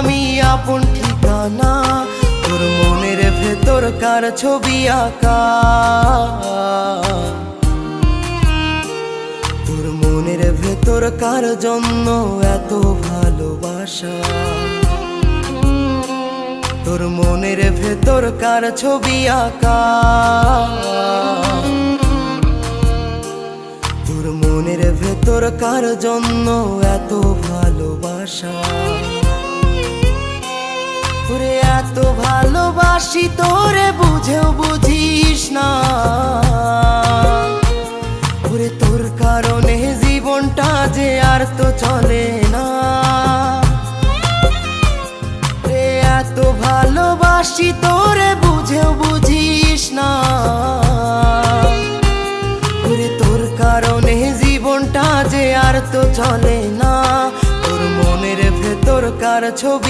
আমি আপন ঠিকানা, তোর মনের ভেতর কার ছবি আঁকা। তোর মনের ভেতর কার জন্য এত ভালোবাসা, তোর মনের ভেতর কার ছবি আঁকা। তোর মনের ভেতর কার জন্য এত ভালোবাসা। তোরে এত ভালোবাসি তোরে বুঝেও বুঝিস না, ওরে তোর কারণে জীবনটা যে আর তো চলে না। রে এত ভালোবাসি তোরে বুঝেও বুঝিস না, ওরে তোর কারণে জীবনটা যে আর তো চলে না। তোর মনের ভেতর কার ছবি